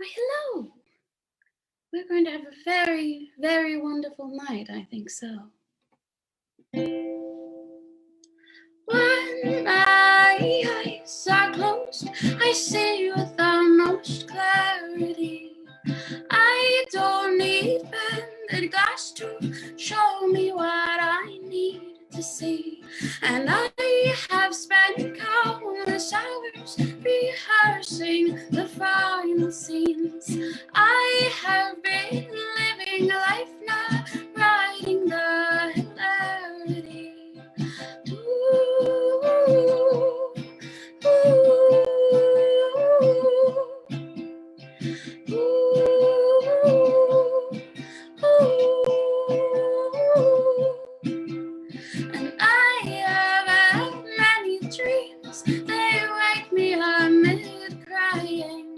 Why, hello. We're going to have a very, very wonderful night, I think so. When my eyes are closed, I see with utmost clarity. I don't need bended glass to show me what I need to see. And I have spent countless hours rehearsing the final scenes. I have been living a life now, writing the hilarity. And I have had many dreams, they wake me up mid-crying.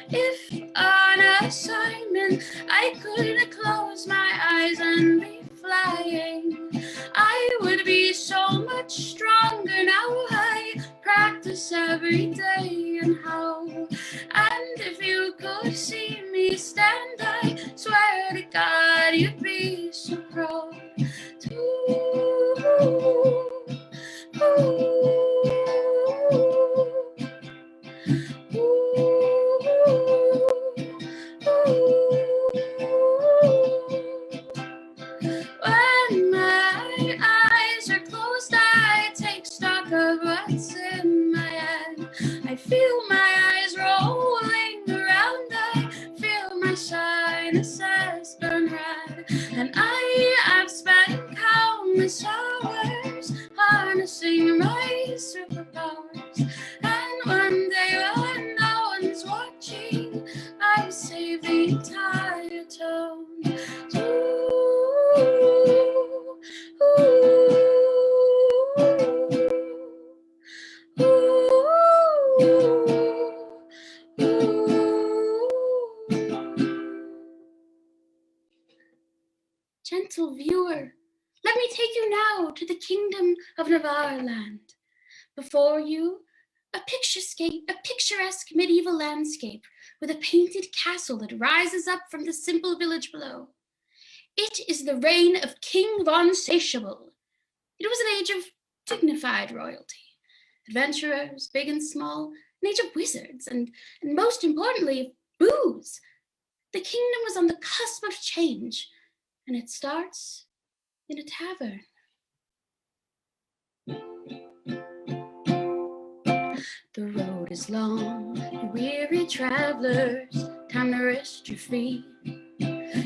If on assignment I could close my eyes and be flying, I would be so much stronger now. I practice every day and how. And if you could see me stand, I swear to God you'd be so proud. When my eyes are closed, I take stock of what's in my head. I feel my eyes rolling around, I feel my sinuses burn red. And I have spent countless hours harnessing my superpowers. And one day when no one's watching, I save the entire town. Gentle viewer, let me take you now to the kingdom of Navarre land. Before you, a picturesque medieval landscape with a painted castle that rises up from the simple village below. It is the reign of King von Satiable. It was an age of dignified royalty, adventurers, big and small, an age of wizards, and most importantly, booze. The kingdom was on the cusp of change, and it starts in a tavern. The road is long, you weary travelers, time to rest your feet.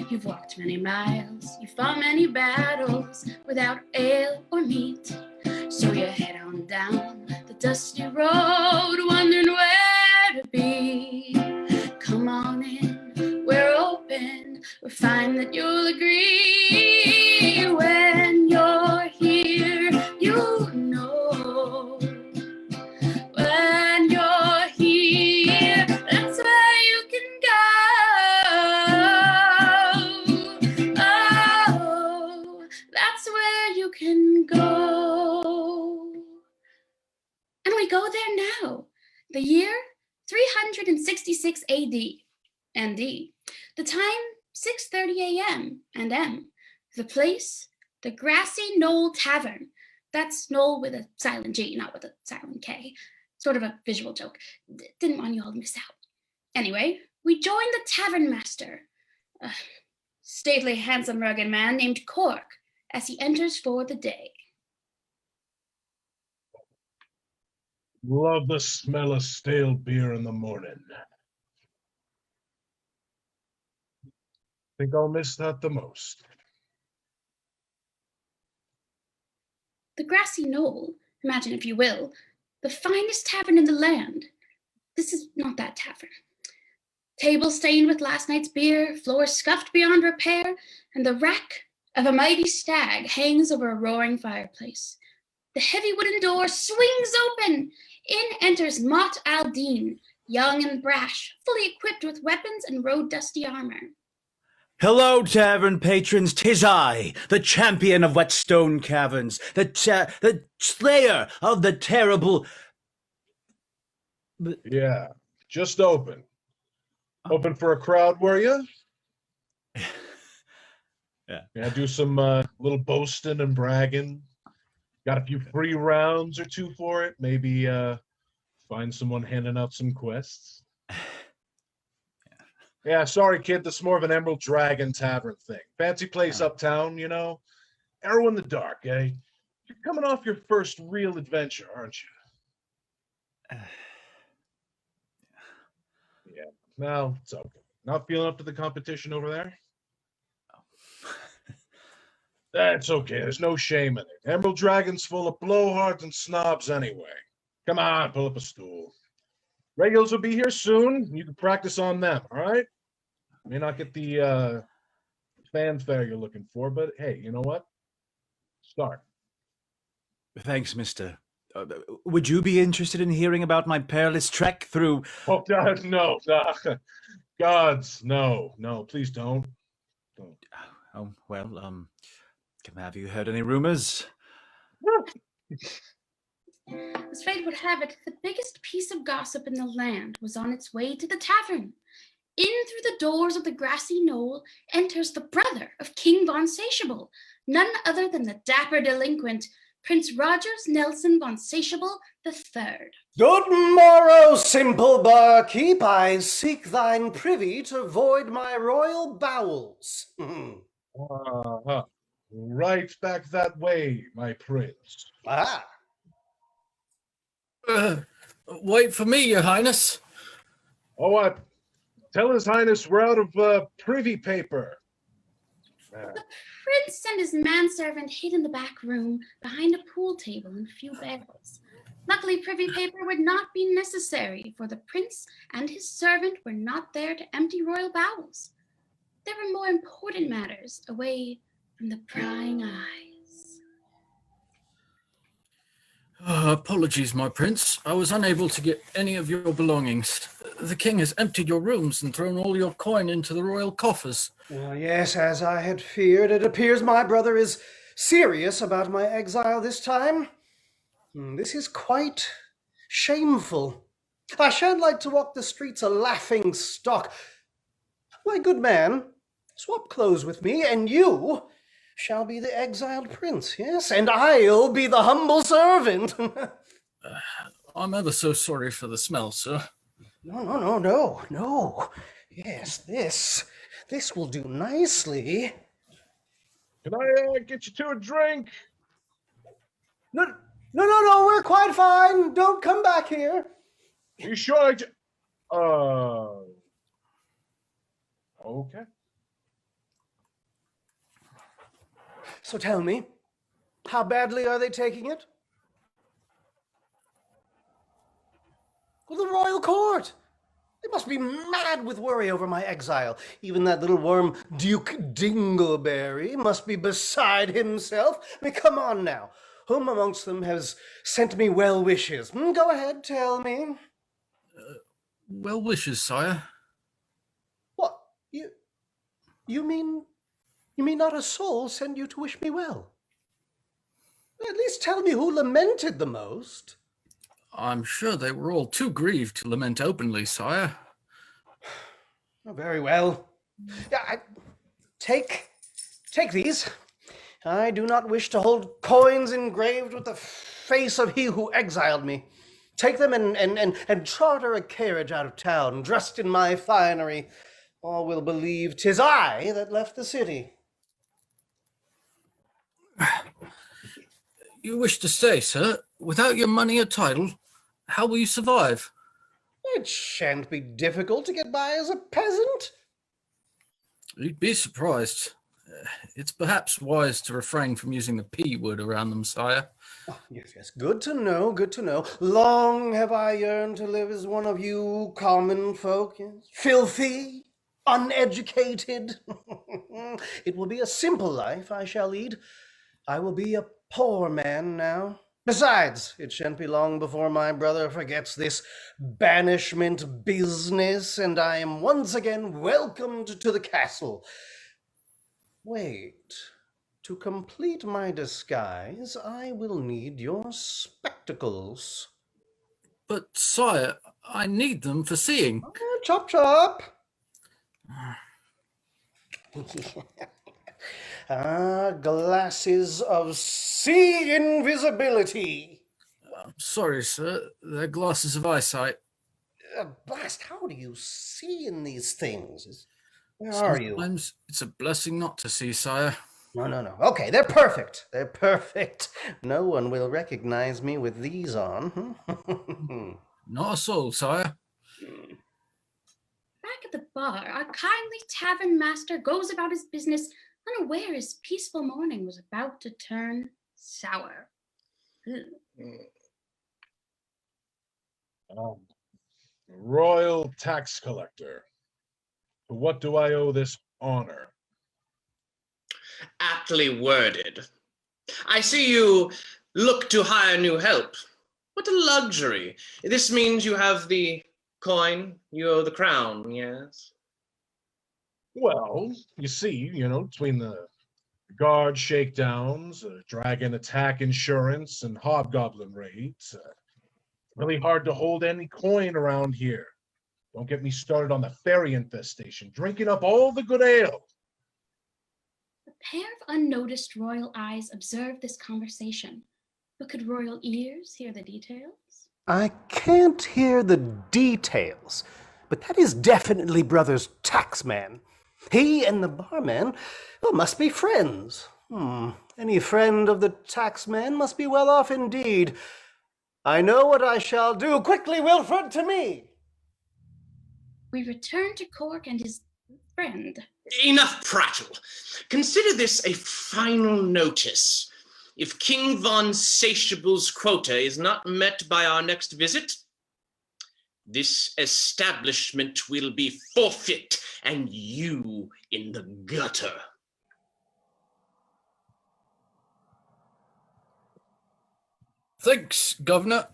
You've walked many miles, you've fought many battles without ale or meat. So you head on down the dusty road, wondering where to be. Come on in, we're open, we find that you'll agree. When you're here, you know. When you're here, that's where you can go. Oh, that's where you can go. And we go there now. The year 366 AD, ND. The time 6:30 a.m. and M. The place, the Grassy Knoll Tavern. That's Knoll with a silent G, not with a silent K. Sort of a visual joke. Didn't want you all to miss out. Anyway, we joined the tavern master, a stately, handsome, rugged man named Cork, as he enters for the day. Love the smell of stale beer in the morning. Think I'll miss that the most. The Grassy Knoll, imagine if you will, the finest tavern in the land. This is not that tavern. Table stained with last night's beer, floors scuffed beyond repair, and the rack of a mighty stag hangs over a roaring fireplace. The heavy wooden door swings open. In enters Mott Aldine, young and brash, fully equipped with weapons and road-dusty armor. Hello, tavern patrons, 'tis I, the champion of Whetstone Caverns, the slayer of the terrible... Yeah, just open. Hoping for a crowd, were you? Yeah. Do some little boasting and bragging. Got a few free rounds or two for it. Maybe find someone handing out some quests. Yeah, sorry, kid. This is more of an Emerald Dragon Tavern thing. Fancy place uptown, you know. Arrow in the dark, eh? You're coming off your first real adventure, aren't you? Yeah. Well, it's okay. Not feeling up to the competition over there? That's okay. There's no shame in it. Emerald Dragon's full of blowhards and snobs anyway. Come on, pull up a stool. Regulars will be here soon. You can practice on them, all right? May not get the fanfare you're looking for, but hey, you know what? Start. Thanks, mister. Would you be interested in hearing about my perilous trek through... Oh, God, no. Gods, no. Please don't. Oh, well, have you heard any rumors? As fate would have it, the biggest piece of gossip in the land was on its way to the tavern. In through the doors of the grassy knoll enters the brother of King von Satiable, none other than the dapper delinquent, Prince Rogers Nelson von Satiable III. Good morrow, simple barkeep. I seek thine privy to void my royal bowels. Right back that way, my prince. Ah. Wait for me, your highness. Oh, what? Tell his highness we're out of privy paper. The prince and his manservant hid in the back room behind a pool table and a few barrels. Luckily, privy paper would not be necessary, for the prince and his servant were not there to empty royal bowels. There were more important matters away from the prying eyes. Apologies, my prince. I was unable to get any of your belongings. The king has emptied your rooms and thrown all your coin into the royal coffers. Yes, as I had feared, it appears my brother is serious about my exile this time. This is quite shameful. I shan't like to walk the streets a laughing stock. My good man, swap clothes with me, and you shall be the exiled prince, yes, and I'll be the humble servant. I'm ever so sorry for the smell, sir. No. Yes, this will do nicely. Can I get you to a drink? No, we're quite fine. Don't come back here. Are you sure okay. So tell me, how badly are they taking it? Well, the royal court. They must be mad with worry over my exile. Even that little worm, Duke Dingleberry, must be beside himself. I mean, come on now. Whom amongst them has sent me well wishes? Go ahead, tell me. Well wishes, sire. What? You mean not a soul sent you to wish me well? At least tell me who lamented the most. I'm sure they were all too grieved to lament openly, sire. Oh, very well. Take these. I do not wish to hold coins engraved with the face of he who exiled me. Take them and charter a carriage out of town, dressed in my finery. All will believe 'tis I that left the city. You wish to stay, sir? Without your money or title, how will you survive? It shan't be difficult to get by as a peasant. You'd be surprised. It's perhaps wise to refrain from using the P word around them, sire. Oh, yes, good to know. Long have I yearned to live as one of you common folk, yes. Filthy, uneducated. It will be a simple life I shall lead. I will be a poor man now. Besides, it shan't be long before my brother forgets this banishment business, and I am once again welcomed to the castle. Wait, to complete my disguise, I will need your spectacles. But, sire, I need them for seeing. Chop, chop. Glasses of sea invisibility. I'm sorry, sir. They're glasses of eyesight. Blast, how do you see in these things? Where are you? Sometimes it's a blessing not to see, sire. No. Okay, they're perfect. They're perfect. No one will recognize me with these on. Not a soul, sire. Back at the bar, our kindly tavern master goes about his business, unaware his peaceful morning was about to turn sour. Royal tax collector. To what do I owe this honor? Aptly worded. I see you look to hire new help. What a luxury. This means you have the coin, you owe the crown, yes? Well, you see, between the guard shakedowns, dragon attack insurance, and hobgoblin raids, really hard to hold any coin around here. Don't get me started on the fairy infestation, drinking up all the good ale. A pair of unnoticed royal eyes observed this conversation, but could royal ears hear the details? I can't hear the details, but that is definitely Brother's taxman. He and the barman, well, must be friends. Any friend of the taxman must be well off indeed. I know what I shall do. Quickly, Wilfred, to me! We return to Cork and his friend. Enough prattle. Consider this a final notice. If King Von Satiable's quota is not met by our next visit, this establishment will be forfeit and you in the gutter. Thanks, Governor.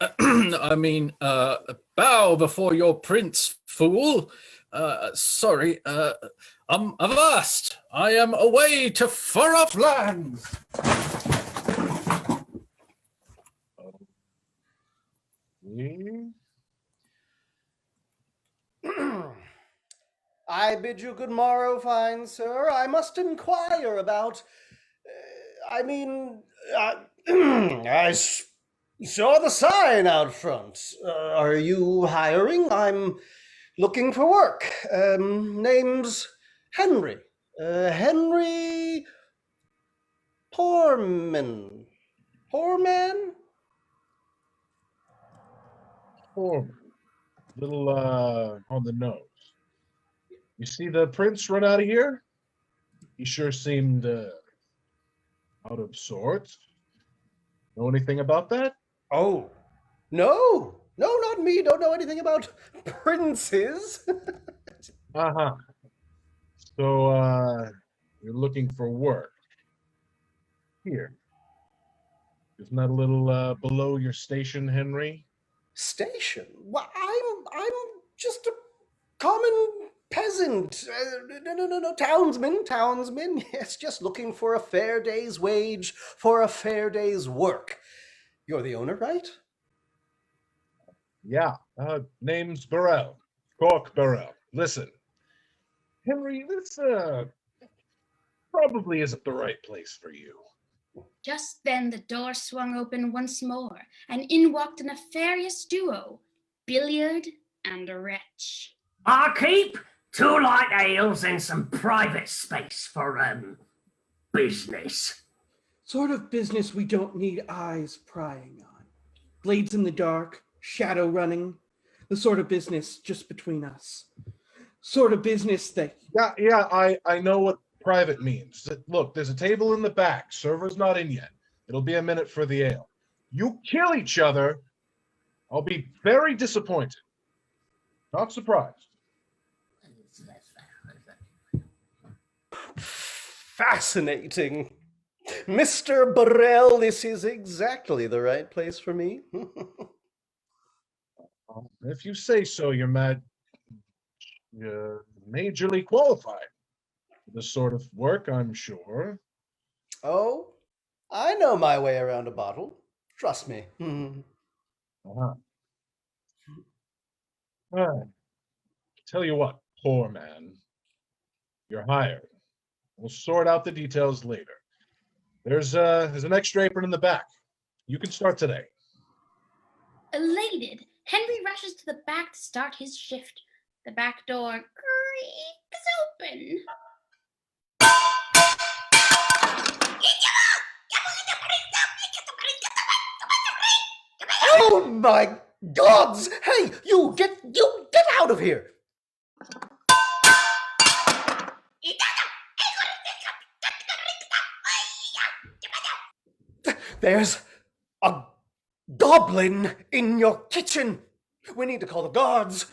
Bow before your prince, fool. Sorry, avast! I am away to far-off lands. I bid you good morrow, fine sir. I must inquire about. I saw the sign out front. Are you hiring? I'm looking for work. Name's Henry. Henry Poorman. Poorman? Poor little on the nose. You see the prince run out of here? He sure seemed out of sorts. Know anything about that? Oh, no, not me. Don't know anything about princes. Uh-huh. So you're looking for work. Here. Isn't that a little below your station, Henry? Station? Well, I'm just a common peasant. No, townsman. Yes, just looking for a fair day's wage for a fair day's work. You're the owner, right? Yeah. Name's Burrell. Cork Burrell. Listen, Henry, this probably isn't the right place for you. Just then the door swung open once more, and in walked a nefarious duo, Billiard and a Wretch. I'll keep 2 light ales and some private space for, business. Sort of business we don't need eyes prying on. Blades in the dark, shadow running. The sort of business just between us. Sort of business that... Yeah, I know what private means. Look, there's a table in the back. Server's not in yet. It'll be a minute for the ale. You kill each other, I'll be very disappointed. Not surprised. Fascinating. Mr. Burrell, this is exactly the right place for me. If you say so, you're majorly qualified for this sort of work, I'm sure. Oh, I know my way around a bottle. Trust me. Uh-huh. Tell you what, poor man. You're hired. We'll sort out the details later. There's an extra apron in the back. You can start today. Elated, Henry rushes to the back to start his shift. The back door creaks open. Oh my gods! Hey, you get out of here! There's a goblin in your kitchen. We need to call the guards.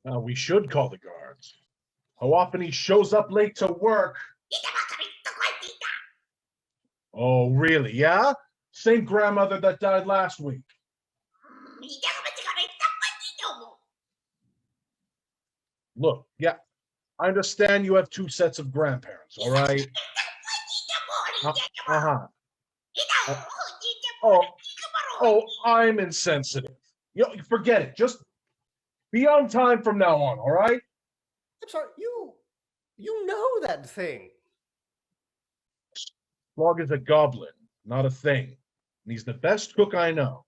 We should call the guards. How often he shows up late to work? Oh, really? Yeah? Same grandmother that died last week. Look, yeah, I understand you have 2 sets of grandparents, all right? Oh, I'm insensitive. Forget it. Just be on time from now on, all right? I'm sorry, you know that thing. Slog is a goblin, not a thing. And he's the best cook I know.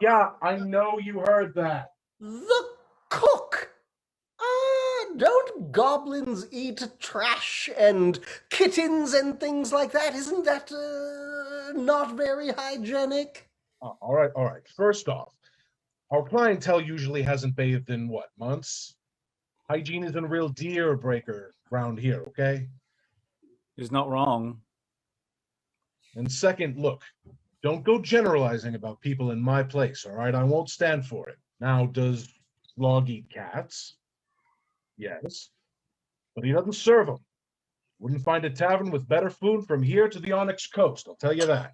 Yeah, I know you heard that. The cook? Don't goblins eat trash and kittens and things like that? Isn't that not very hygienic? All right. First off, our clientele usually hasn't bathed in what, months? Hygiene isn't a real deal breaker around here, okay? He's not wrong. And second, look, don't go generalizing about people in my place, all right? I won't stand for it. Now, does Slog eat cats? Yes. But he doesn't serve them. Wouldn't find a tavern with better food from here to the Onyx Coast, I'll tell you that.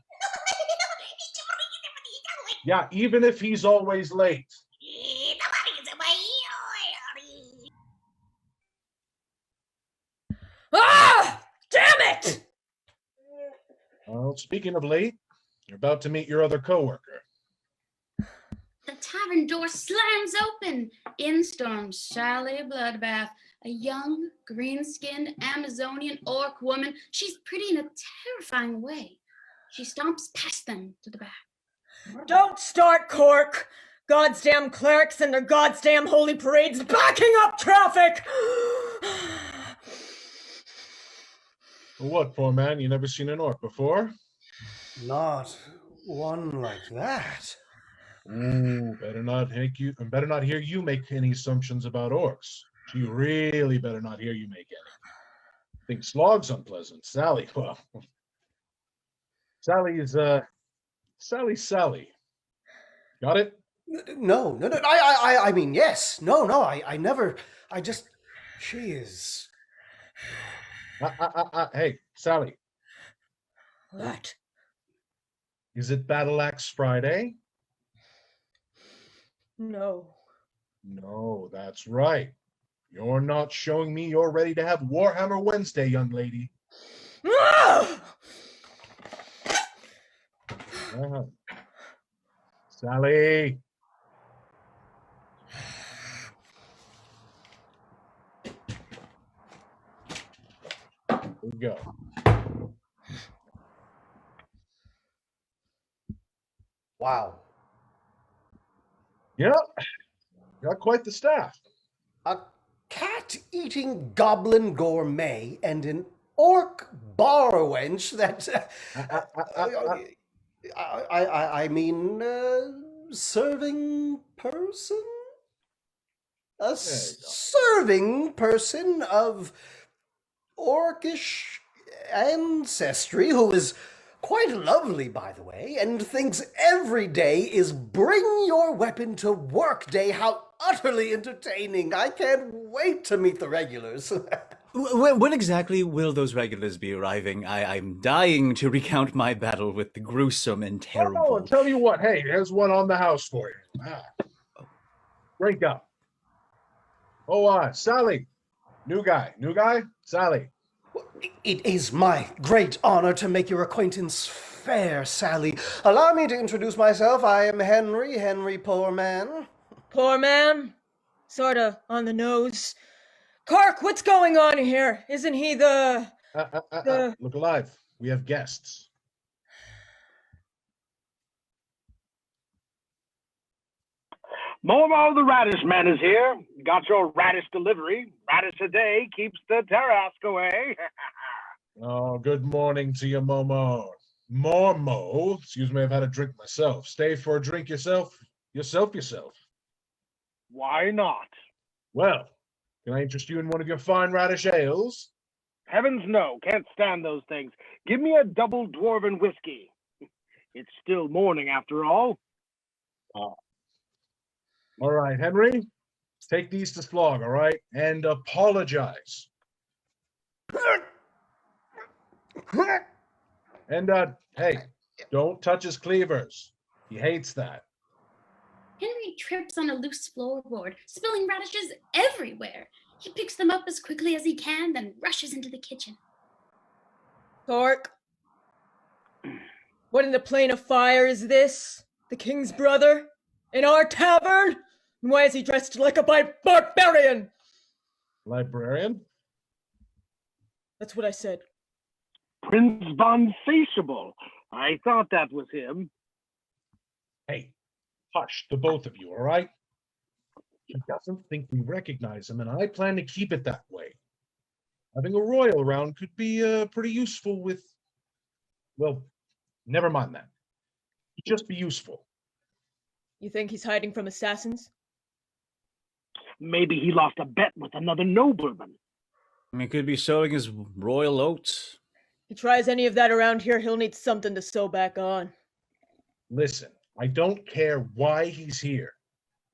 Yeah, even if he's always late. Ah! Damn it! Well, speaking of late, you're about to meet your other coworker. The tavern door slams open. In storms Sally Bloodbath, a young, green-skinned Amazonian orc woman. She's pretty in a terrifying way. She stomps past them to the back. Don't start, Cork! Goddamn clerics and their goddamn holy parades backing up traffic! What, poor man? You never seen an orc before? Not one like that. Ooh, better not hear you make any assumptions about orcs. She really better not hear you make any. Think Slog's unpleasant. Sally, well, Sally's Sally. Got it? No. I mean, yes. No, I never. She is. Hey, Sally. What? Is it Battle Axe Friday? No. No, that's right. You're not showing me you're ready to have Warhammer Wednesday, young lady. Sally. Here we go. Wow. Yep. Got quite the staff. A cat-eating goblin gourmet and an orc bar wench that... serving person? A serving person of orcish ancestry who is quite lovely, by the way, and thinks every day is bring your weapon to work day. How utterly entertaining. I can't wait to meet the regulars. When exactly will those regulars be arriving? I'm dying to recount my battle with the gruesome and terrible. Oh, I'll tell you what. Hey, there's one on the house for you. Drink up. Oh, Sally. New guy. Sally. It is my great honor to make your acquaintance, fair Sally. Allow me to introduce myself. I am Henry Poor Man. Poor man? sorta on the nose. Cork, what's going on here? Isn't he the... Look alive. We have guests. Momo the Radish Man is here. Got your radish delivery. Radish a day keeps the Tarask away. Oh, good morning to you, Momo. Mormo. Excuse me, I've had a drink myself. Stay for a drink yourself? Yourself. Why not? Well, can I interest you in one of your fine radish ales? Heavens no, can't stand those things. Give me a double dwarven whiskey. It's still morning after all. All right, Henry, take these to Slog, all right? And apologize. And, hey, don't touch his cleavers. He hates that. Henry trips on a loose floorboard, spilling radishes everywhere. He picks them up as quickly as he can, then rushes into the kitchen. Cork, what in the plane of fire is this? The king's brother? In our tavern? And why is he dressed like a barbarian? Librarian? That's what I said. Prince Von Satiable. I thought that was him. Hey, hush, the both of you, all right? He doesn't think we recognize him, and I plan to keep it that way. Having a royal around could be pretty useful with... Well, never mind that. Just be useful. You think he's hiding from assassins? Maybe he lost a bet with another nobleman. He could be sowing his royal oats. He tries any of that around here, he'll need something to sew back on. Listen, I don't care why he's here.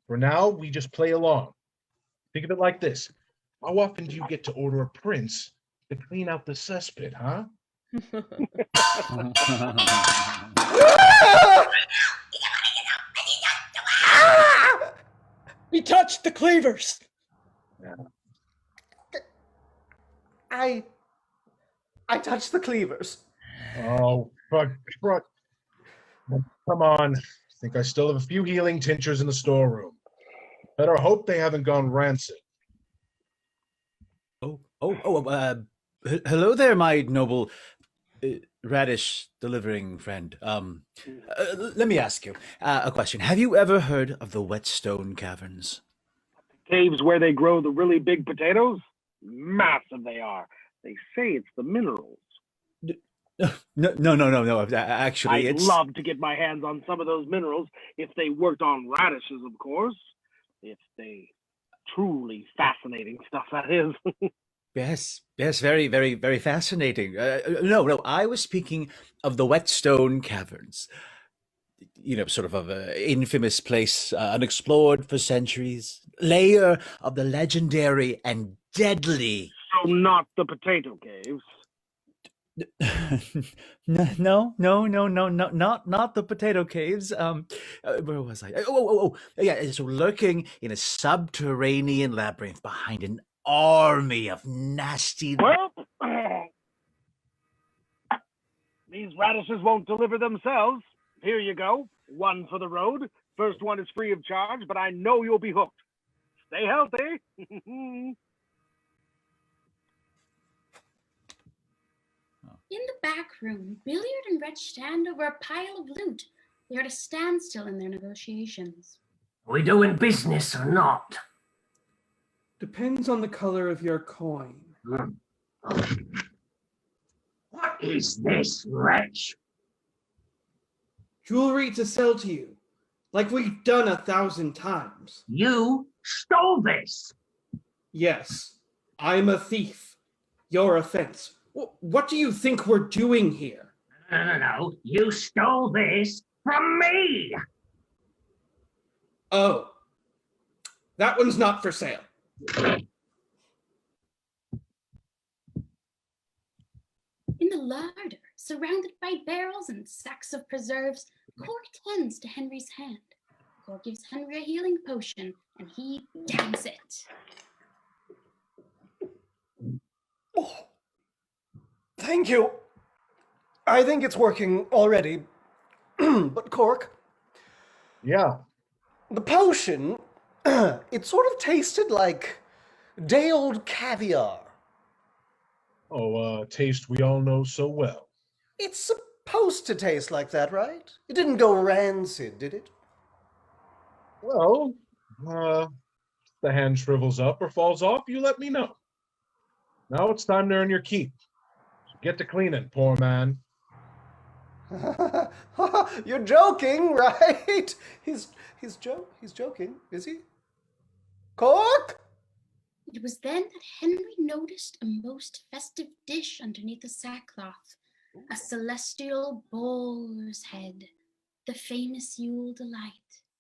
For now, we just play along. Think of it like this. How often do you get to order a prince to clean out the cesspit, huh? He touched the cleavers! Yeah. I touched the cleavers. Oh, fuck. Come on. I think I still have a few healing tinctures in the storeroom. Better hope they haven't gone rancid. Hello there, my noble radish delivering friend. Let me ask you a question. Have you ever heard of the Whetstone Caverns? Caves where they grow the really big potatoes? Massive they are. They say it's the minerals. No. Actually, I'd love to get my hands on some of those minerals if they worked on radishes, of course. If they truly fascinating stuff, that is. Yes, very, very, very fascinating. No, I was speaking of the Whetstone Caverns. You know, sort of an infamous place, unexplored for centuries. Lair of the legendary and deadly. So not the potato caves. No, not the potato caves. Where was I? Yeah. So lurking in a subterranean labyrinth behind an army of nasty. Well, these radishes won't deliver themselves. Here you go. One for the road. First one is free of charge, but I know you'll be hooked. Stay healthy. In the back room, Billiard and Wretch stand over a pile of loot. They are at a standstill in their negotiations. Are we doing business or not? Depends on the color of your coin. What is this, wretch? Jewelry to sell to you, like we've done 1,000 times. You stole this. Yes, I'm a thief. Your offense. What do you think we're doing here? No. You stole this from me. Oh, that one's not for sale. In the larder, surrounded by barrels and sacks of preserves, Cork tends to Henry's hand. Cork gives Henry a healing potion, and he downs it. Oh, thank you. I think it's working already. But Cork, Yeah. the potion It sort of tasted like day-old caviar. Oh, taste we all know so well. It's supposed to taste like that, right? It didn't go rancid, did it? Well, the hand shrivels up or falls off, you let me know. Now it's time to earn your keep. Get to cleaning, poor man. You're joking, right? He's joking, is he? Cork? It was then that Henry noticed a most festive dish underneath the sackcloth, a celestial boar's head, the famous Yule delight.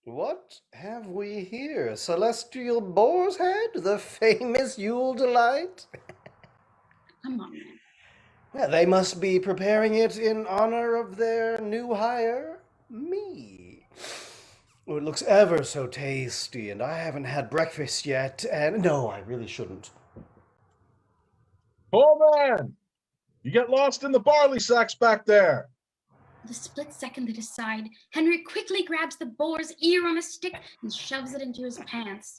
What have we here? Celestial boar's head? The famous Yule delight? Come on, man. Well, they must be preparing it in honor of their new hire, me. Oh, it looks ever so tasty, and I haven't had breakfast yet, and no, I really shouldn't. Poor man! You get lost in the barley sacks back there. The split second they decide, Henry quickly grabs the boar's ear on a stick and shoves it into his pants,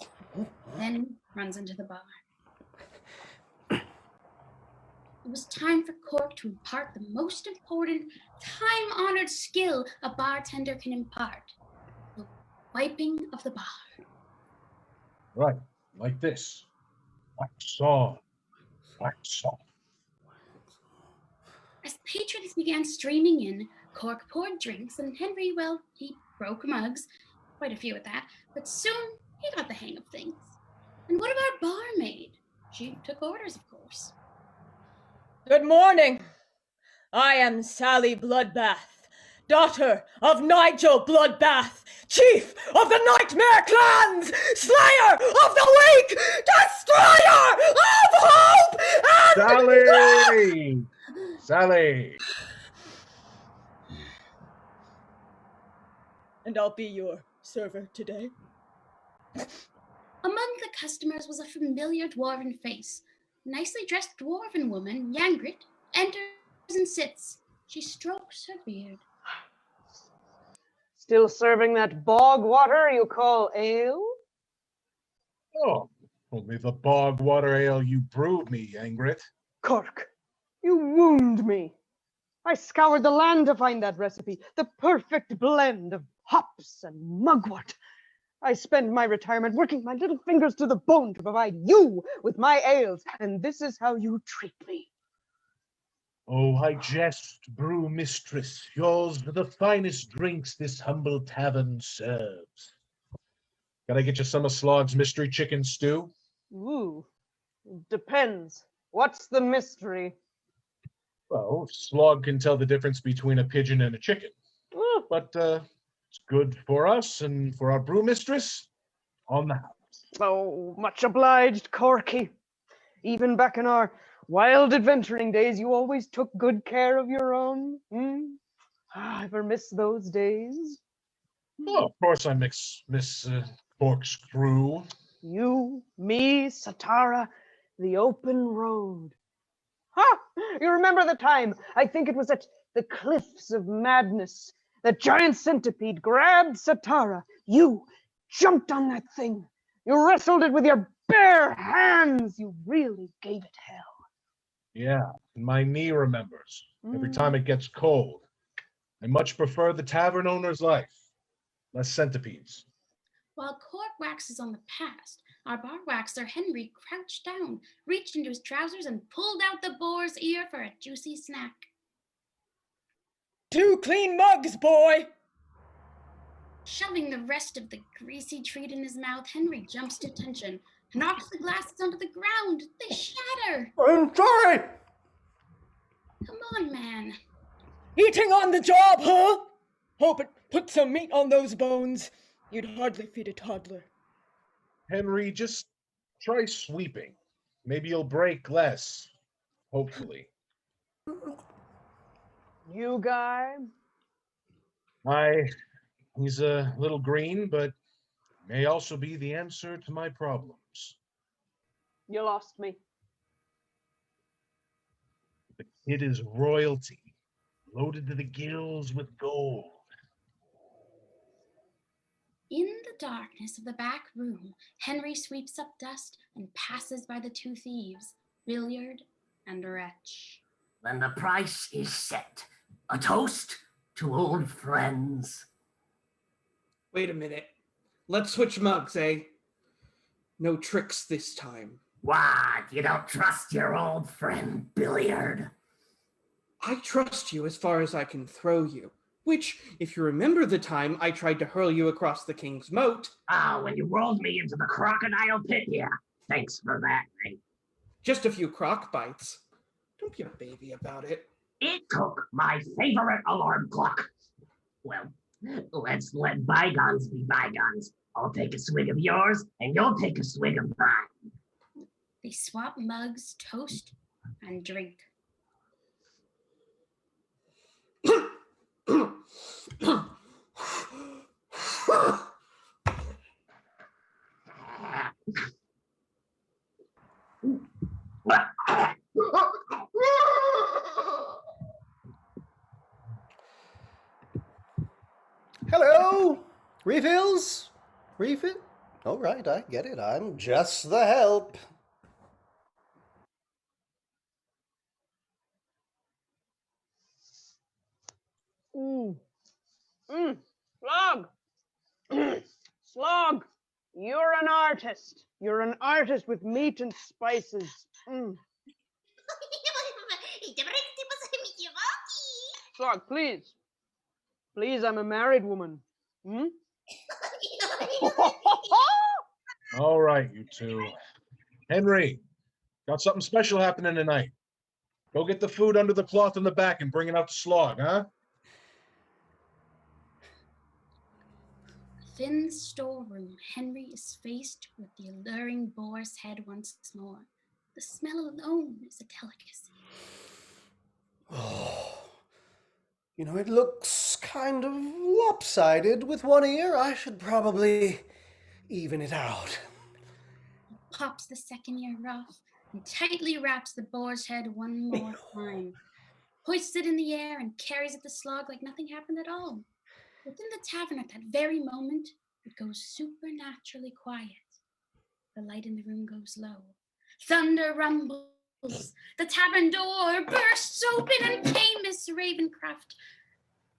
then runs into the bar. It was time for Cork to impart the most important, time-honored skill a bartender can impart, the wiping of the bar. Right, like this. Wax on, wax off. As patrons began streaming in, Cork poured drinks, and Henry, well, he broke mugs, quite a few at that, but soon he got the hang of things. And what of our barmaid? She took orders, of course. Good morning. I am Sally Bloodbath, daughter of Nigel Bloodbath, chief of the Nightmare Clans, slayer of the weak, destroyer of hope, and... Sally! Sally! And I'll be your server today. Among the customers was a familiar dwarven face. Nicely dressed dwarven woman, Yangrit, enters and sits. She strokes her beard. Still serving that bog water you call ale? Oh, only the bog water ale you brewed me, Yangrit. Cork, you wound me. I scoured the land to find that recipe, the perfect blend of hops and mugwort. I spend my retirement working my little fingers to the bone to provide you with my ales, and this is how you treat me. Oh, I jest, brew mistress. Yours are the finest drinks this humble tavern serves. Can I get you some of Slog's mystery chicken stew? Ooh, depends. What's the mystery? Well, Slog can tell the difference between a pigeon and a chicken. But it's good for us and for our brew mistress on the house. Oh, much obliged, Corky. Even back in our wild adventuring days, you always took good care of your own. Ever miss those days? Oh, of course I miss Corkscrew. You, me, Satara, the open road. Ha! You remember the time, I think it was at the Cliffs of Madness, the giant centipede grabbed Satara. You jumped on that thing. You wrestled it with your bare hands. You really gave it hell. Yeah, my knee remembers. Every time it gets cold. I much prefer the tavern owner's life. Less centipedes. While Cork waxes on the past, our bar waxer Henry crouched down, reached into his trousers, and pulled out the boar's ear for a juicy snack. 2 clean mugs, boy! Shoving the rest of the greasy treat in his mouth, Henry jumps to attention, knocks the glasses onto the ground. They shatter. I'm sorry! Come on, man. Eating on the job, huh? Hope it put some meat on those bones. You'd hardly feed a toddler. Henry, just try sweeping. Maybe you'll break less. Hopefully. You guy? He's a little green, but may also be the answer to my problems. You lost me. The kid is royalty, loaded to the gills with gold. In the darkness of the back room, Henry sweeps up dust and passes by the two thieves, Billiard and Wretch. Then the price is set. A toast to old friends. Wait a minute. Let's switch mugs, eh? No tricks this time. What? You don't trust your old friend Billiard? I trust you as far as I can throw you. Which, if you remember the time I tried to hurl you across the king's moat. Ah, when you rolled me into the crocodile pit here. Thanks for that, mate. Just a few croc bites. Don't be a baby about it. It took my favorite alarm clock. Well, let's let bygones be bygones. I'll take a swig of yours, and you'll take a swig of mine. They swap mugs, toast, and drink. Hello? Refills? Refill? All right, I get it. I'm just the help. Slog! Slog! You're an artist. You're an artist with meat and spices. Slog, please. Please, I'm a married woman. All right, you two. Henry, got something special happening tonight. Go get the food under the cloth in the back and bring it out to Slog, huh? Thin storeroom, Henry is faced with the alluring boar's head once more. The smell alone is a delicacy. Oh, it looks kind of lopsided with one ear. I should probably even it out. He pops the second ear off and tightly wraps the boar's head one more time, hoists it in the air and carries it to Slog like nothing happened at all. Within the tavern at that very moment, it goes supernaturally quiet. The light in the room goes low. Thunder rumbles. The tavern door bursts open and Camus Ravencroft,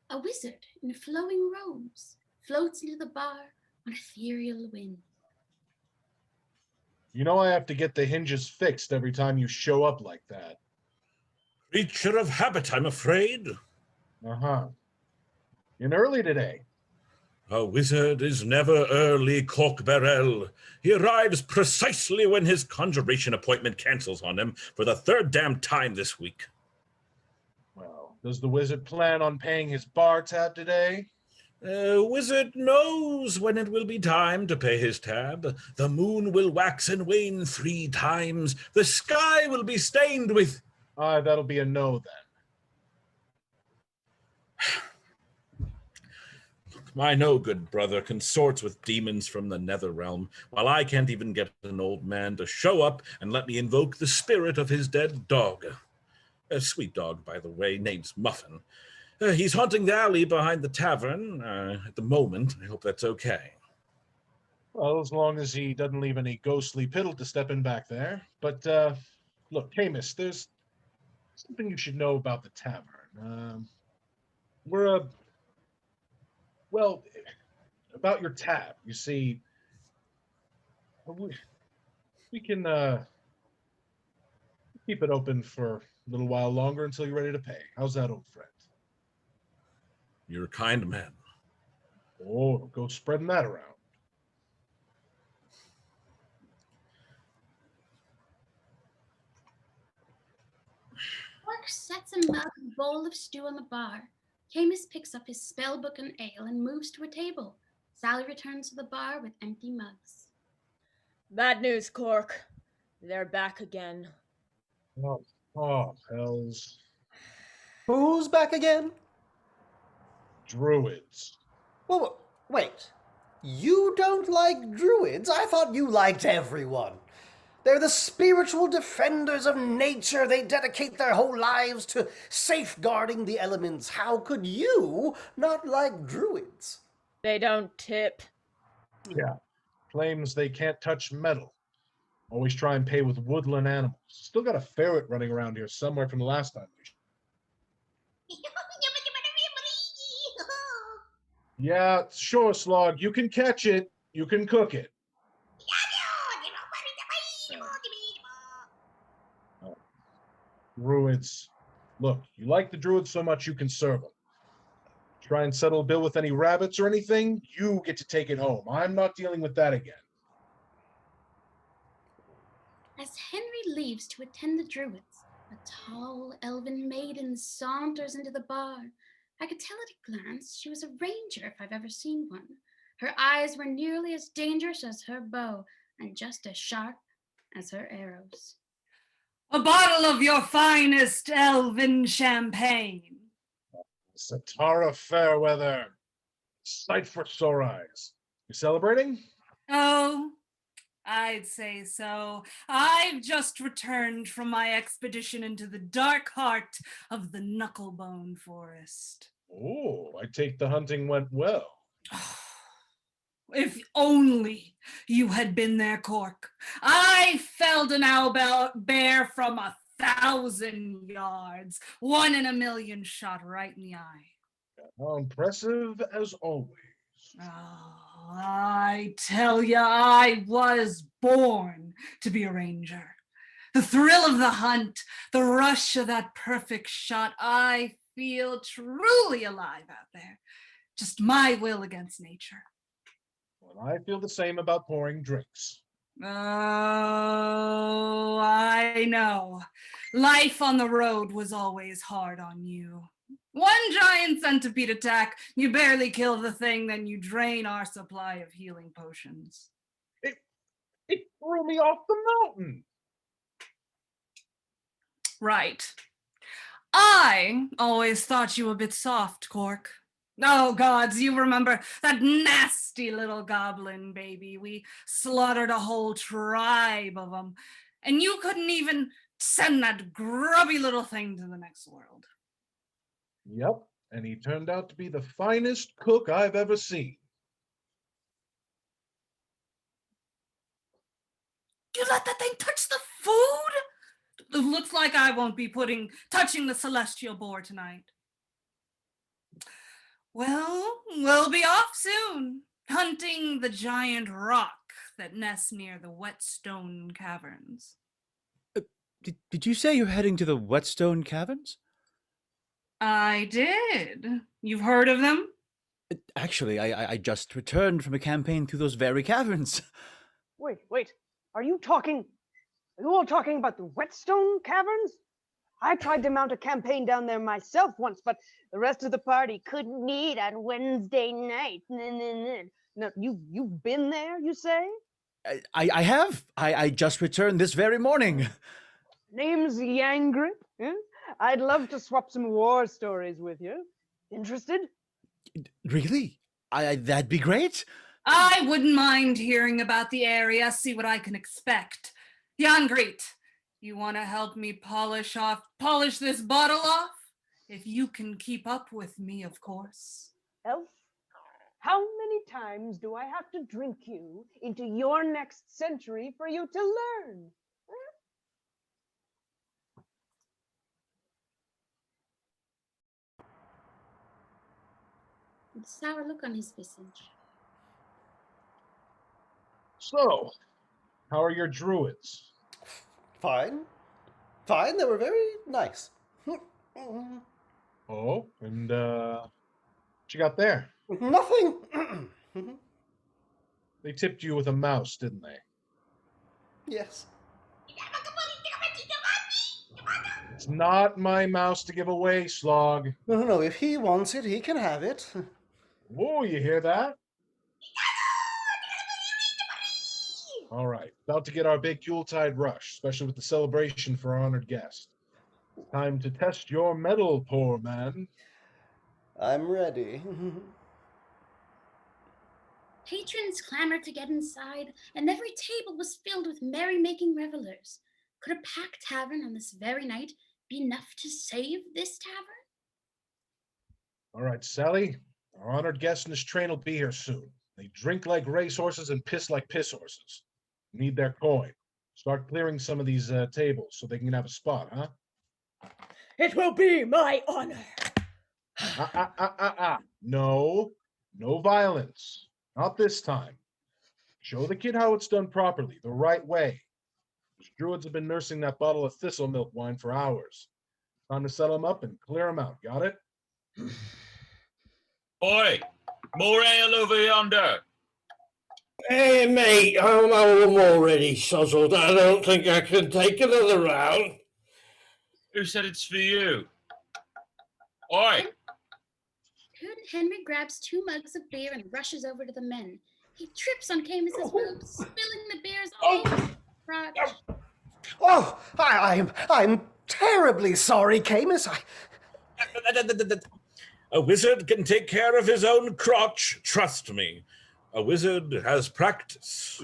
a wizard in flowing robes, floats into the bar on ethereal wind. You know I have to get the hinges fixed every time you show up like that. Creature of habit, I'm afraid. Uh-huh. In early today. A wizard is never early, Corkbarrel. He arrives precisely when his conjuration appointment cancels on him for the third damn time this week. Well, does the wizard plan on paying his bar tab today? Wizard knows when it will be time to pay his tab. The moon will wax and wane 3 times. The sky will be stained with... That'll be a no then. My no-good brother consorts with demons from the nether realm, while I can't even get an old man to show up and let me invoke the spirit of his dead dog. A sweet dog, by the way, name's Muffin. He's haunting the alley behind the tavern at the moment. I hope that's okay. Well, as long as he doesn't leave any ghostly piddle to step in back there. But, look, Camus, there's something you should know about the tavern. Well, about your tab, you see, we can keep it open for a little while longer until you're ready to pay. How's that, old friend? You're a kind man. Oh, go spreading that around. Quark sets a mug and bowl of stew on the bar. Camus picks up his spell book and ale and moves to a table. Sally returns to the bar with empty mugs. Bad news, Cork. They're back again. Oh, hells. Who's back again? Druids. Well, wait. You don't like druids? I thought you liked everyone. They're the spiritual defenders of nature. They dedicate their whole lives to safeguarding the elements. How could you not like druids? They don't tip. Yeah. Claims they can't touch metal. Always try and pay with woodland animals. Still got a ferret running around here somewhere from the last time. Yeah, sure, Slog. You can catch it. You can cook it. Druids. Look, you like the druids so much you can serve them. Try and settle a bill with any rabbits or anything, you get to take it home. I'm not dealing with that again. As Henry leaves to attend the druids, a tall elven maiden saunters into the bar. I could tell at a glance she was a ranger if I've ever seen one. Her eyes were nearly as dangerous as her bow, and just as sharp as her arrows. A bottle of your finest elven champagne. Satara Fairweather. Sight for sore eyes. You celebrating? Oh, I'd say so. I've just returned from my expedition into the dark heart of the Knucklebone Forest. Oh, I take the hunting went well. If only you had been there, Cork. I felled an owlbear from 1,000 yards, 1 in a million shot right in the eye. How impressive as always. Oh, I tell ya, I was born to be a ranger. The thrill of the hunt, the rush of that perfect shot, I feel truly alive out there. Just my will against nature. Well, I feel the same about pouring drinks. Oh, I know. Life on the road was always hard on you. One giant centipede attack, you barely kill the thing, then you drain our supply of healing potions. It threw me off the mountain. Right. I always thought you a bit soft, Cork. Oh, gods, you remember that nasty little goblin baby? We slaughtered a whole tribe of them, and you couldn't even send that grubby little thing to the next world. Yep, and he turned out to be the finest cook I've ever seen. You let that thing touch the food? It looks like I won't be touching the celestial boar tonight. Well, we'll be off soon, hunting the giant rock that nests near the Whetstone Caverns. Did you say you're heading to the Whetstone Caverns? I did. You've heard of them? Actually, I just returned from a campaign through those very caverns. Wait. Are you all talking about the Whetstone Caverns? I tried to mount a campaign down there myself once, but the rest of the party couldn't meet on Wednesday night. No, you've been there, you say? I have. I just returned this very morning. Name's Yangrip. Yeah? I'd love to swap some war stories with you. Interested? Really? That'd be great. I wouldn't mind hearing about the area, see what I can expect. Yangreet, you want to help me polish this bottle off? If you can keep up with me, of course. Elf, how many times do I have to drink you into your next century for you to learn? With a sour look on his visage. So, how are your druids? Fine. They were very nice. Oh, and what you got there? Nothing. They tipped you with a mouse, didn't they? Yes. It's not my mouse to give away, Slog. No, if he wants it, he can have it. Whoa, you hear that? All right, about to get our big Yuletide rush, especially with the celebration for our honored guest. Time to test your mettle, poor man. I'm ready. Patrons clamored to get inside, and every table was filled with merry-making revelers. Could a packed tavern on this very night be enough to save this tavern? All right, Sally, our honored guest and his train will be here soon. They drink like racehorses and piss like piss horses. Need their coin. Start clearing some of these tables so they can have a spot, huh? It will be my honor. No, no violence. Not this time. Show the kid how it's done properly, the right way. Those druids have been nursing that bottle of thistle milk wine for hours. Time to settle them up and clear them out. Got it? Oi, more ale over yonder. Hey, mate, I'm already sozzled. I don't think I can take another round. Who said it's for you? Oi! Henry grabs 2 mugs of beer and rushes over to the men. He trips on Camus's robes, spilling the beers all over his crotch. Oh, I'm terribly sorry, Camus. A wizard can take care of his own crotch, trust me. A wizard has practice.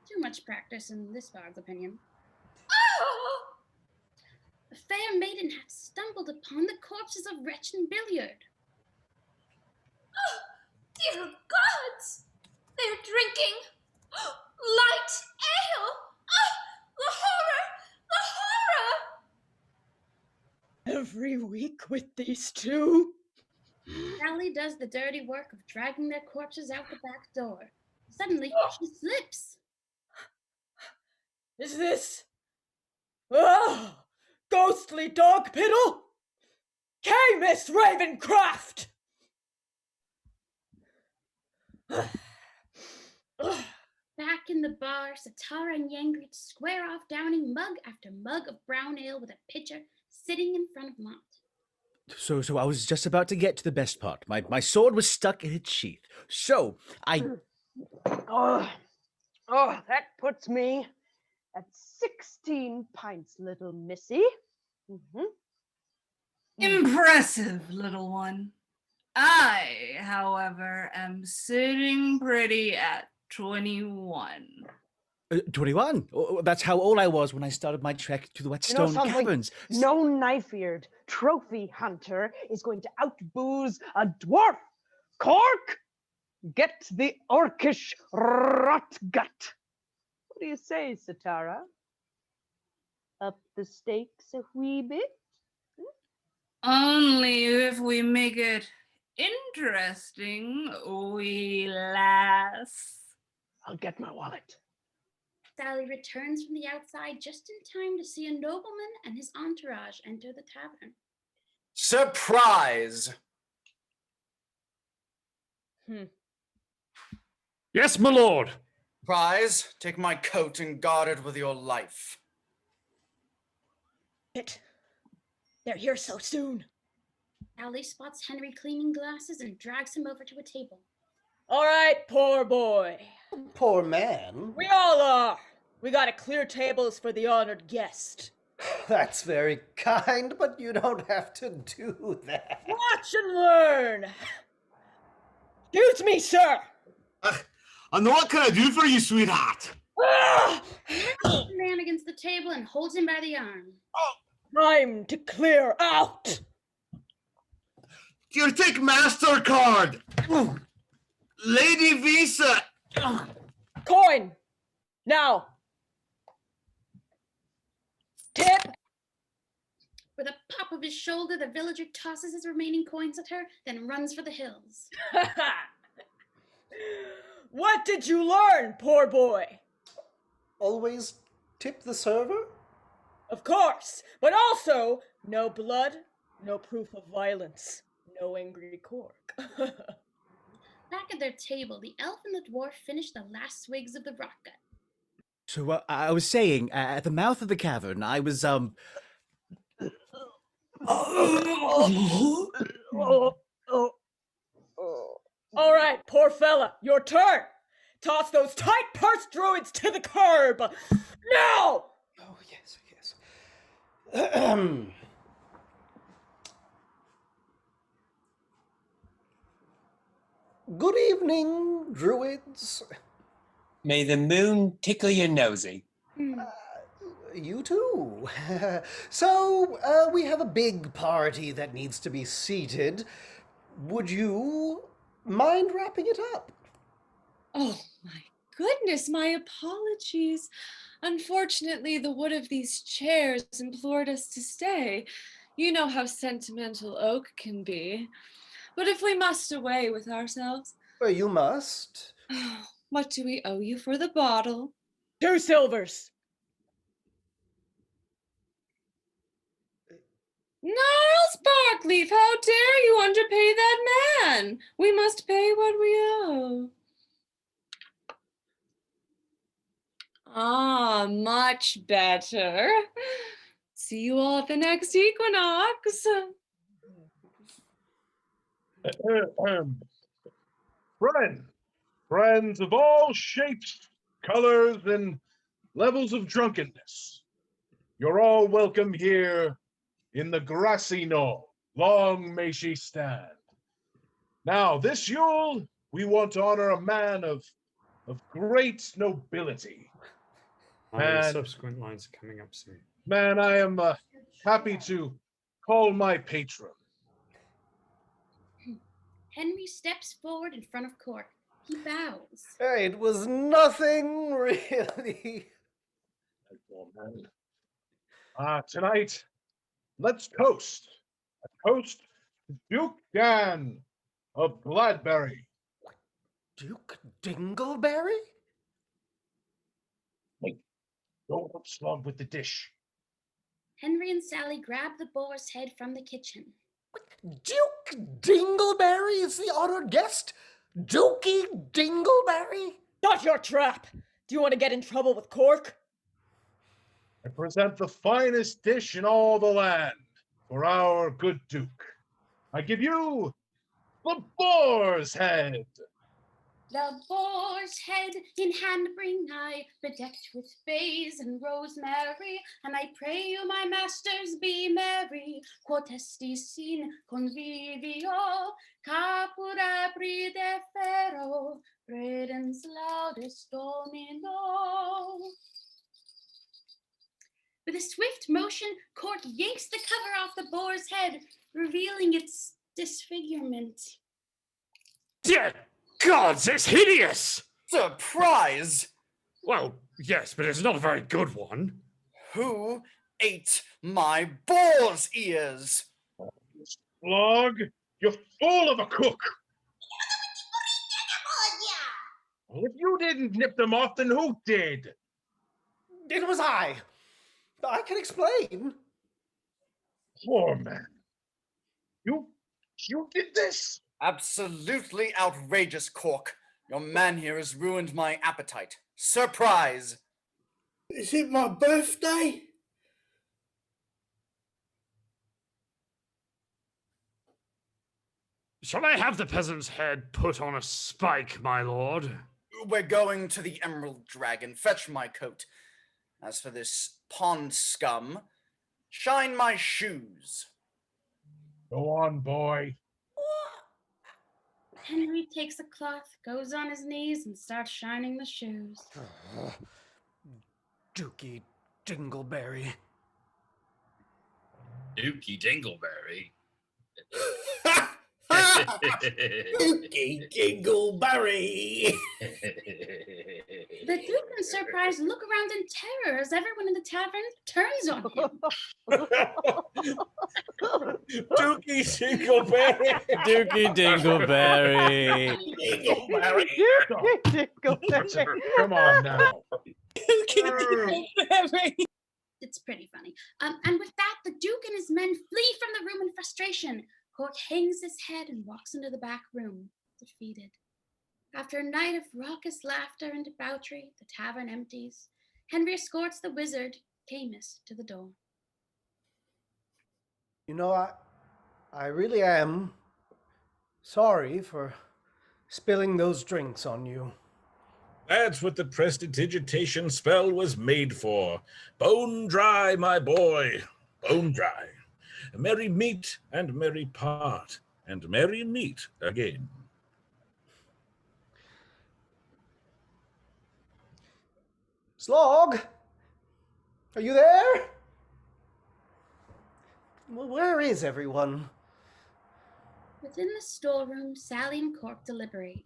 Too much practice, in this bard's opinion. The fair maiden hath stumbled upon the corpses of Wretch and Billiard. Oh, dear gods! They're drinking light ale! Oh, the horror! The horror! Every week with these two? Sally does the dirty work of dragging their corpses out the back door. Suddenly, she slips. Is this... ghostly dog piddle? Camus Ravencraft! Back in the bar, Satara and Yangrid square off downing mug after mug of brown ale with a pitcher sitting in front of Mont. So I was just about to get to the best part. My sword was stuck in its sheath. So I... Oh, that puts me at 16 pints, little missy. Impressive, little one. I, however, am sitting pretty at 21. 21? That's how old I was when I started my trek to the Whetstone Caverns. No knife-eared trophy hunter is going to outbooze a dwarf. Cork, get the orcish rotgut. What do you say, Satara? Up the stakes a wee bit? Only if we make it interesting, wee lass. I'll get my wallet. Sally returns from the outside just in time to see a nobleman and his entourage enter the tavern. Surprise! Yes, my lord. Prize, take my coat and guard it with your life. They're here so soon. Sally spots Henry cleaning glasses and drags him over to a table. All right, poor boy. Poor man. We all are. We gotta clear tables for the honored guest. That's very kind, but you don't have to do that. Watch and learn. Excuse me, sir. And what can I do for you, sweetheart? The man against the table and holds him by the arm. Time to clear out. Your take MasterCard. Lady Visa. Coin. Now. Tip. With a pop of his shoulder, the villager tosses his remaining coins at her, then runs for the hills. What did you learn, poor boy? Always tip the server? Of course, but also no blood, no proof of violence, no angry cork. Back at their table, the elf and the dwarf finish the last swigs of the rotgut. So I was saying, at the mouth of the cavern, I was, All right, poor fella, your turn. Toss those tight-pursed druids to the curb. Now! Oh, yes. Good evening, druids. May the moon tickle your nosy. You too. So, we have a big party that needs to be seated. Would you mind wrapping it up? Oh, my goodness, my apologies. Unfortunately, the wood of these chairs implored us to stay. You know how sentimental oak can be. But if we must away with ourselves. Well, you must. What do we owe you for the bottle? 2 silvers. Gnarls Barkleaf, how dare you underpay that man? We must pay what we owe. Ah, much better. See you all at the next equinox. Friends of all shapes, colors, and levels of drunkenness, you're all welcome here in the grassy knoll. Long may she stand. Now, this Yule, we want to honor a man of great nobility. The subsequent lines are coming up soon. Man, I am happy to call my patron. Henry steps forward in front of Cork. He bows. Hey, it was nothing, really. Tonight, let's toast. A toast to Duke Dan of Gladberry. Duke Dingleberry? Wait, don't look slug with the dish. Henry and Sally grab the boar's head from the kitchen. Duke Dingleberry is the honored guest? Dukey Dingleberry? Not your trap! Do you want to get in trouble with Cork? I present the finest dish in all the land for our good Duke. I give you the boar's head. The boar's head in hand bring I, bedecked with bays and rosemary, and I pray you, my masters, be merry. Quod esti sin convivio, caput abri de ferro, credens laudis domino. With a swift motion, Cork yanks the cover off the boar's head, revealing its disfigurement. Dear gods, it's hideous! Surprise! Well, yes, but it's not a very good one. Who ate my boar's ears? Slug, you fool of a cook! Well, if you didn't nip them off, then who did? It was I. I can explain. Poor man. You did this? Absolutely outrageous, Cork. Your man here has ruined my appetite. Surprise! Is it my birthday? Shall I have the peasant's head put on a spike, my lord? We're going to the Emerald Dragon. Fetch my coat. As for this pond scum, shine my shoes. Go on, boy. Henry takes a cloth, goes on his knees, and starts shining the shoes. Dukey Dingleberry. Dukey Dingleberry. Dukey Dingleberry. The Duke and Surprise look around in terror as everyone in the tavern turns on him. Dukey Dingleberry. Dukey Dingleberry. Dingleberry. Come on now. It's pretty funny. And with that, the Duke and his men flee from the room in frustration. Cork hangs his head and walks into the back room, defeated. After a night of raucous laughter and debauchery, the tavern empties. Henry escorts the wizard, Camus, to the door. You know, I really am sorry for spilling those drinks on you. That's what the prestidigitation spell was made for. Bone dry, my boy, bone dry. Merry meet and merry part, and merry meet again. Slog, are you there? Well, where is everyone? Within the storeroom, Sally and Cork deliberate.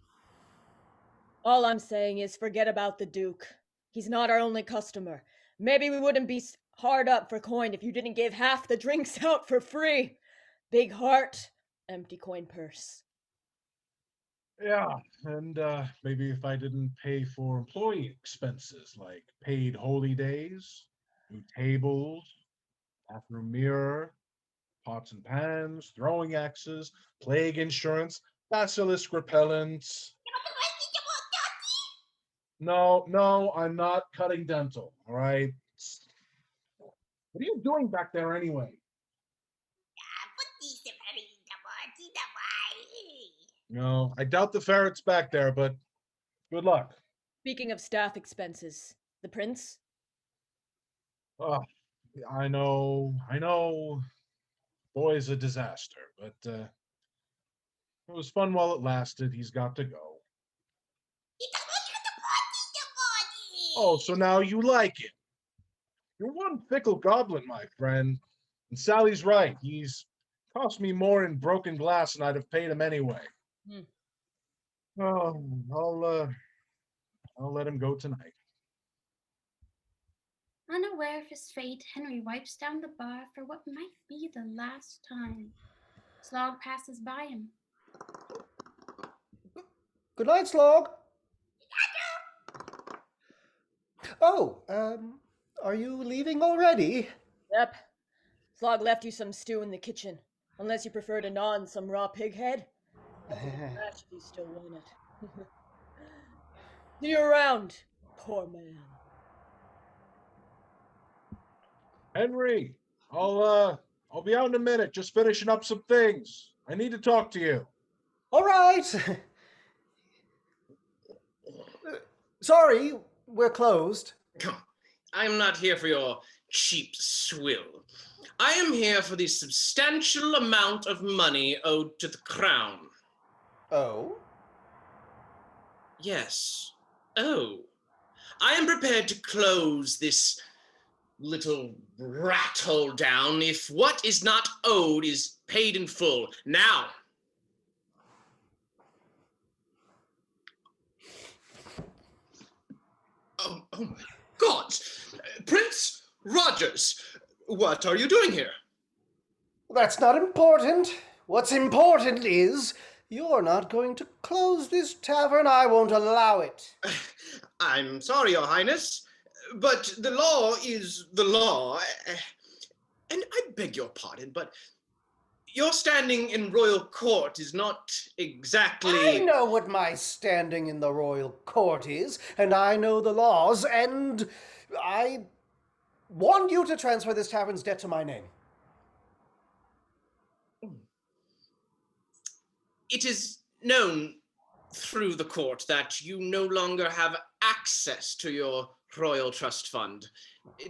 All I'm saying is forget about the Duke. He's not our only customer. Maybe we wouldn't be hard up for coin if you didn't give half the drinks out for free. Big heart, empty coin purse. Yeah, and maybe if I didn't pay for employee expenses like paid holy days, new tables, bathroom mirror, pots and pans, throwing axes, plague insurance, basilisk repellents. No, no, I'm not cutting dental, all right? What are you doing back there anyway? No, I doubt the ferret's back there, but good luck. Speaking of staff expenses, the prince? Oh, I know. Boy's a disaster, but it was fun while it lasted. He's got to go. Oh, so now you like it. You're one fickle goblin, my friend. And Sally's right. He's cost me more in broken glass than I'd have paid him anyway. Hmm. Oh, I'll let him go tonight. Unaware of his fate, Henry wipes down the bar for what might be the last time. Slog passes by him. Good night, Slog. Oh, are you leaving already? Yep. Slog left you some stew in the kitchen. Unless you prefer to gnaw on some raw pig head. I'll take a smash if you still want it. See you around, poor man. Henry, I'll be out in a minute, just finishing up some things. I need to talk to you. All right. Sorry, we're closed. I'm not here for your cheap swill. I am here for the substantial amount of money owed to the crown. Oh? Yes. Oh. I am prepared to close this little rat hole down if what is not owed is paid in full. Now. Oh my God! Prince Rogers, what are you doing here? That's not important. What's important is you're not going to close this tavern. I won't allow it. I'm sorry, Your Highness, but the law is the law. And I beg your pardon, but your standing in royal court is not exactly... I know what my standing in the royal court is, and I know the laws, and I want you to transfer this tavern's debt to my name. It is known through the court that you no longer have access to your royal trust fund.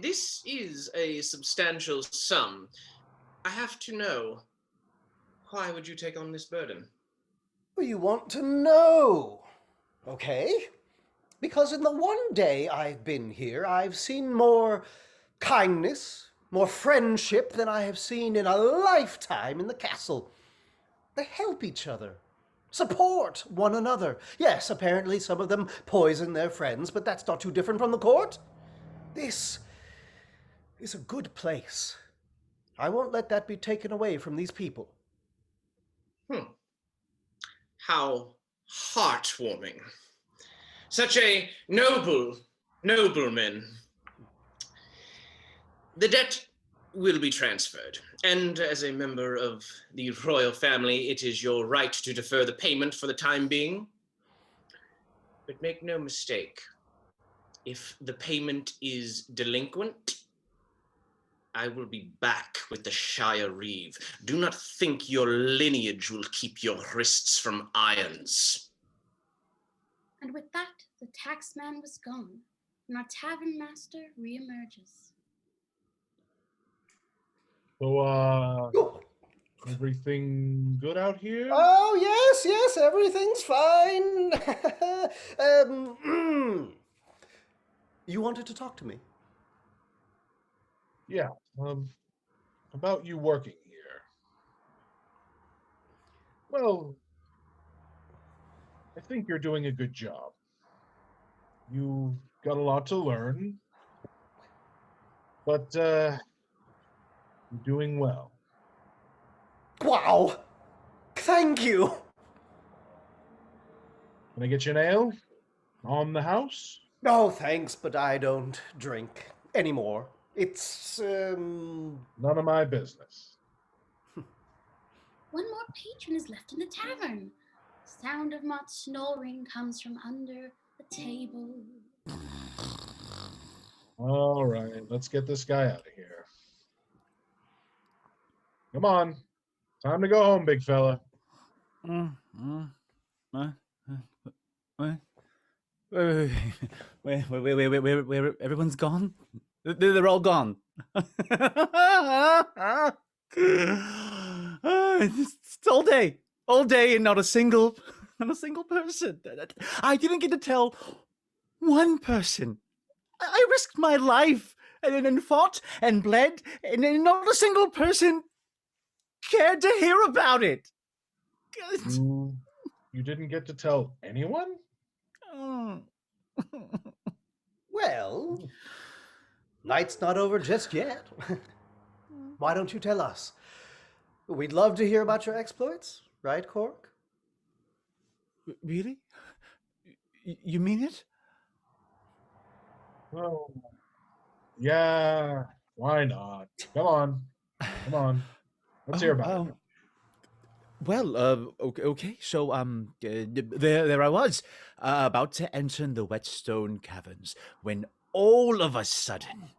This is a substantial sum. I have to know, why would you take on this burden? Well, you want to know, okay? Because in the one day I've been here, I've seen more kindness, more friendship than I have seen in a lifetime in the castle. They help each other, support one another. Yes, apparently some of them poison their friends, but that's not too different from the court. This is a good place. I won't let that be taken away from these people. How heartwarming. Such a nobleman. The debt will be transferred, and as a member of the royal family, it is your right to defer the payment for the time being. But make no mistake, if the payment is delinquent, I will be back with the Shire Reeve. Do not think your lineage will keep your wrists from irons. And with that, the taxman was gone, and our tavern master reemerges. So, everything good out here? Oh, yes, everything's fine. You wanted to talk to me? Yeah, about you working here. Well, I think you're doing a good job. You've got a lot to learn, but you're doing well. Wow! Thank you! Can I get you an ale? On the house? No, thanks, but I don't drink anymore. It's, None of my business. One more patron is left in the tavern. Sound of Mott's snoring comes from under the table. All right, let's get this guy out of here. Come on. Time to go home, big fella. Where everyone's gone? They're all gone. It's all day, and not a single person. I didn't get to tell one person. I risked my life and fought and bled, and not a single person cared to hear about it. You didn't get to tell anyone? well, night's not over just yet. Why don't you tell us? We'd love to hear about your exploits, right, Cork? Really? You mean it? Oh, yeah, why not? Come on. Let's hear about it. Well, okay. So, there I was, about to enter the Whetstone Caverns, when all of a sudden,